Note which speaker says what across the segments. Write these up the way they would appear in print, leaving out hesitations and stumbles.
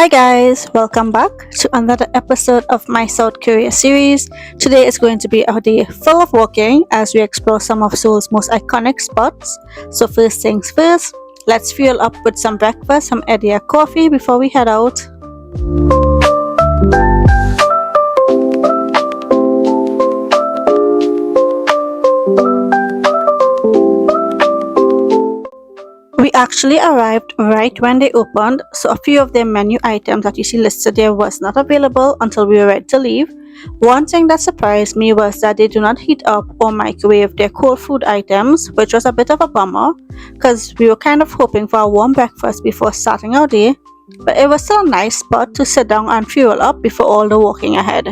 Speaker 1: Hi guys, welcome back to another episode of my South Korea series. Today is going to be a day full of walking as we explore some of Seoul's most iconic spots. So first things first, let's fuel up with some breakfast, some Edia coffee before we head out. We actually arrived right when they opened, so a few of their menu items that you see listed there was not available until we were ready to leave. One thing that surprised me was that they do not heat up or microwave their cold food items, which was a bit of a bummer because we were kind of hoping for a warm breakfast before starting our day, but it was still a nice spot to sit down and fuel up before all the walking ahead.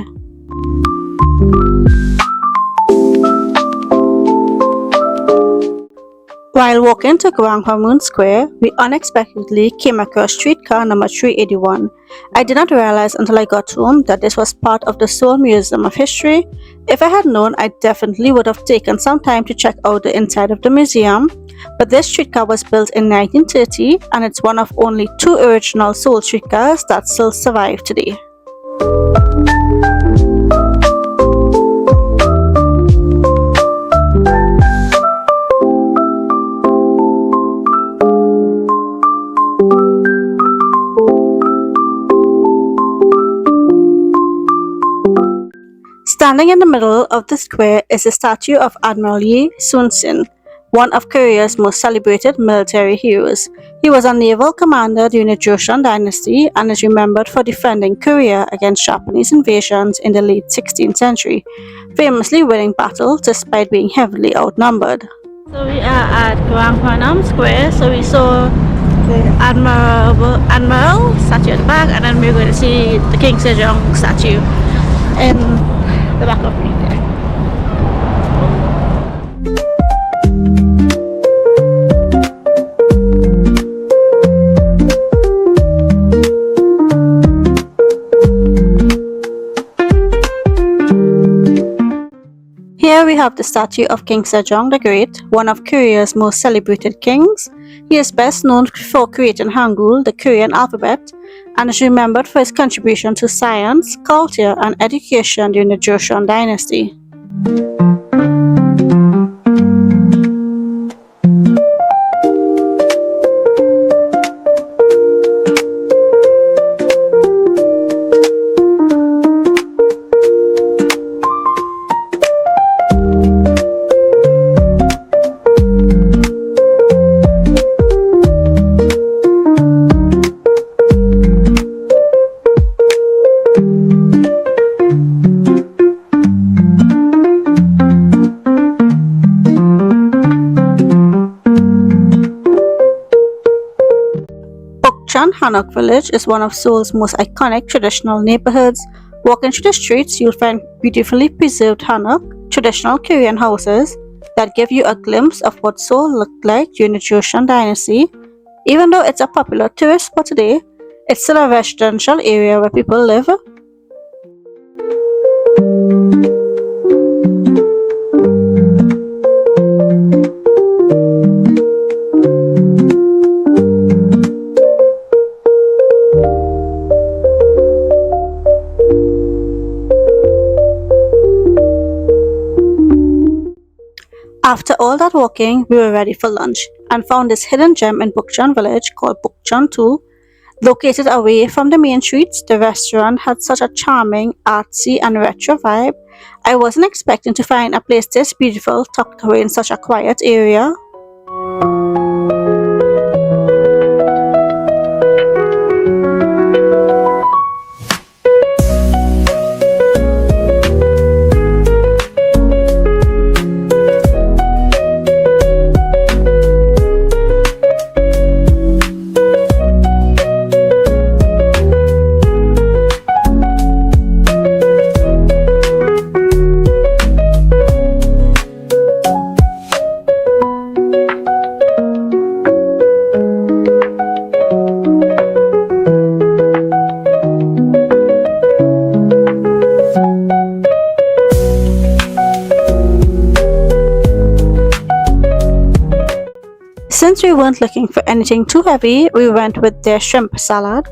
Speaker 1: While walking to Gwanghwamun Square, we unexpectedly came across streetcar number 381. I did not realize until I got home that this was part of the Seoul Museum of History. If I had known, I definitely would have taken some time to check out the inside of the museum. But this streetcar was built in 1930 and it's one of only two original Seoul streetcars that still survive today. Standing in the middle of the square is a statue of Admiral Yi Sun-sin, one of Korea's most celebrated military heroes. He was a naval commander during the Joseon dynasty and is remembered for defending Korea against Japanese invasions in the late 16th century, famously winning battles despite being heavily outnumbered. So we are at Gwanghwamun Square, so we saw the Admiral statue at the back, and then we're going to see the King Sejong statue in the back of me there. Here we have the statue of King Sejong the Great, one of Korea's most celebrated kings. He is best known for creating Hangul, the Korean alphabet, and is remembered for his contribution to science, culture, and education during the Joseon dynasty. Bukchon Hanok Village is one of Seoul's most iconic traditional neighborhoods. Walking through the streets, you'll find beautifully preserved Hanok, traditional Korean houses that give you a glimpse of what Seoul looked like during the Joseon dynasty. Even though it's a popular tourist spot today, it's still a residential area where people live. After all that walking, we were ready for lunch and found this hidden gem in Bukchon village called Bookchon 2. Located away from the main streets, the restaurant had such a charming, artsy and retro vibe. I wasn't expecting to find a place this beautiful tucked away in such a quiet area. Since we weren't looking for anything too heavy, we went with their shrimp salad.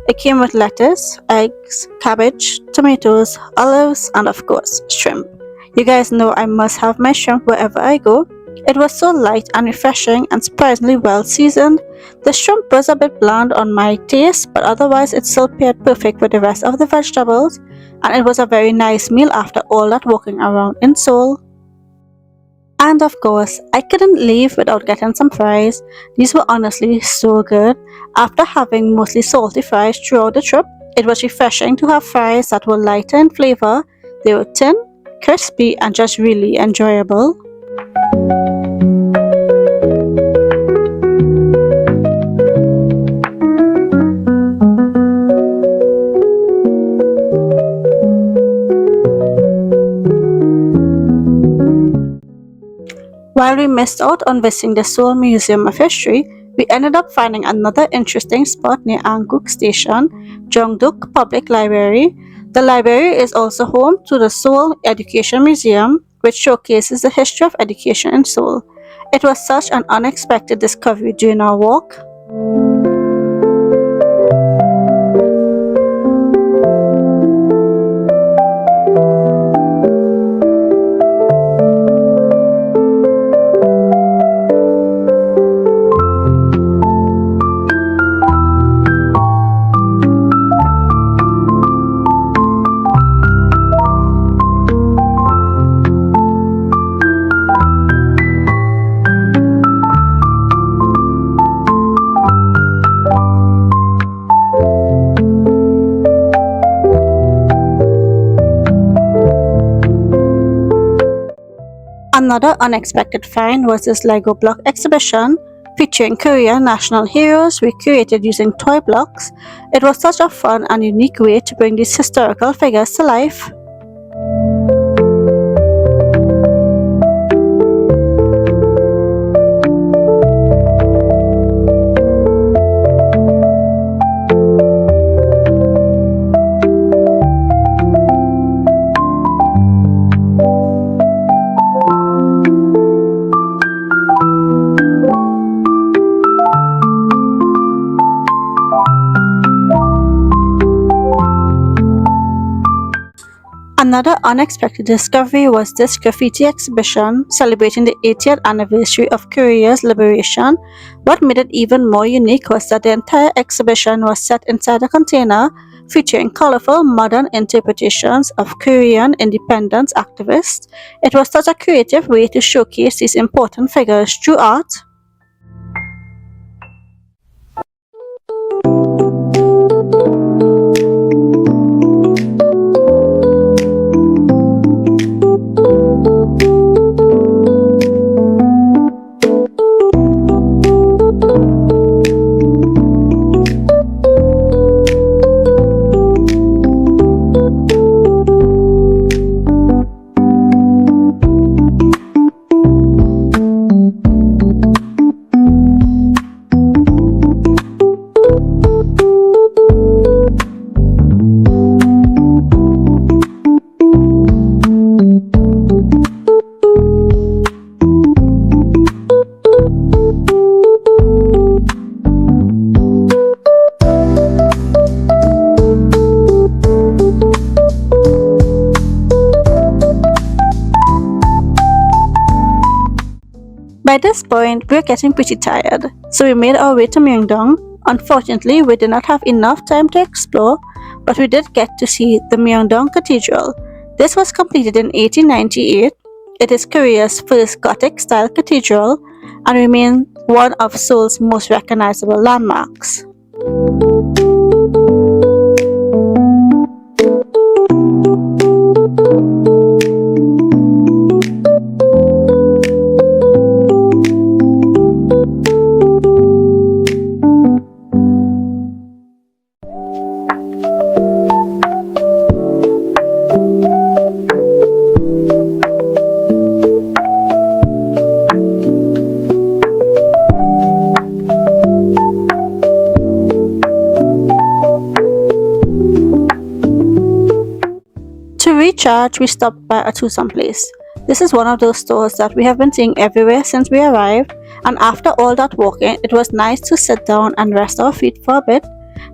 Speaker 1: It came with lettuce, eggs, cabbage, tomatoes, olives, and of course, shrimp. You guys know I must have my shrimp wherever I go. It was so light and refreshing and surprisingly well seasoned. The shrimp was a bit bland on my taste, but otherwise it still paired perfect with the rest of the vegetables, and it was a very nice meal after all that walking around in Seoul. And of course, I couldn't leave without getting some fries. These were honestly so good. After having mostly salty fries throughout the trip, it was refreshing to have fries that were lighter in flavor. They were thin, crispy, and just really enjoyable. While we missed out on visiting the Seoul Museum of History, we ended up finding another interesting spot near Anguk Station, Jeongduk Public Library. The library is also home to the Seoul Education Museum, which showcases the history of education in Seoul. It was such an unexpected discovery during our walk. Another unexpected find was this Lego block exhibition featuring Korean national heroes recreated using toy blocks. It was such a fun and unique way to bring these historical figures to life. Another unexpected discovery was this graffiti exhibition celebrating the 80th anniversary of Korea's liberation. What made it even more unique was that the entire exhibition was set inside a container featuring colorful modern interpretations of Korean independence activists. It was such a creative way to showcase these important figures through art. By this point, we were getting pretty tired, so we made our way to Myeongdong. Unfortunately, we did not have enough time to explore, but we did get to see the Myeongdong Cathedral. This was completed in 1898. It is Korea's first Gothic-style cathedral and remains one of Seoul's most recognizable landmarks. To recharge, we stopped by a Twosome place. This is one of those stores that we have been seeing everywhere since we arrived, and after all that walking, it was nice to sit down and rest our feet for a bit.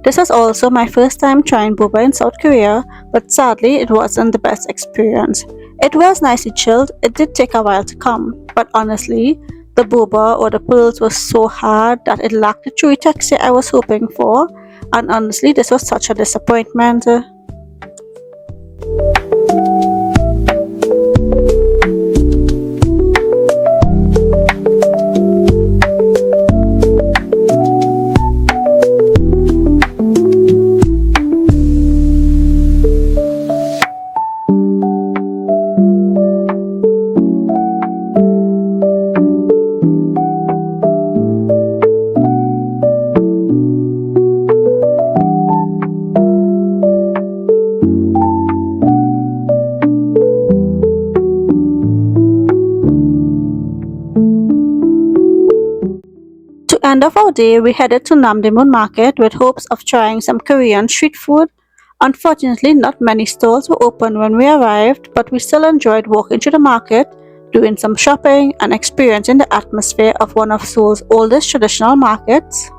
Speaker 1: This was also my first time trying boba in South Korea, but sadly it wasn't the best experience. It was nicely chilled, it did take a while to come, but honestly, the boba or the pearls was so hard that it lacked the chewy texture I was hoping for, and honestly this was such a disappointment. End of our day, we headed to Namdaemun Market with hopes of trying some Korean street food. Unfortunately, not many stalls were open when we arrived, but we still enjoyed walking to the market, doing some shopping, and experiencing the atmosphere of one of Seoul's oldest traditional markets.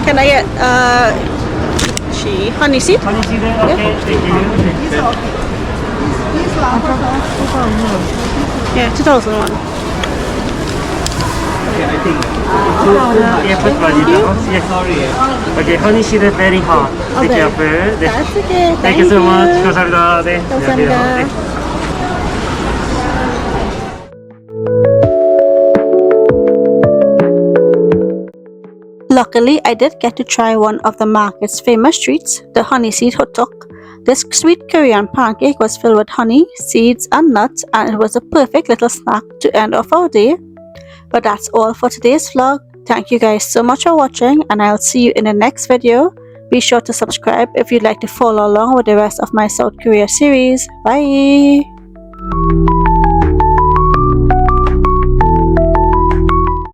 Speaker 1: Can I get honey seed?
Speaker 2: Honey seed, okay, thank you.
Speaker 1: Yeah, 2001.
Speaker 2: Okay, I think. Yeah, put value down. Yes. Sorry. Okay, honey seed is very hot. Be careful.
Speaker 1: That's okay.
Speaker 2: Thank you so much. 감사합니다. 네.
Speaker 1: 감사합니다.
Speaker 2: 네.
Speaker 1: Luckily, I did get to try one of the market's famous treats, the honey seed hotok. This sweet Korean pancake was filled with honey, seeds, and nuts, and it was a perfect little snack to end off our day. But that's all for today's vlog. Thank you guys so much for watching, and I'll see you in the next video. Be sure to subscribe if you'd like to follow along with the rest of my South Korea series. Bye!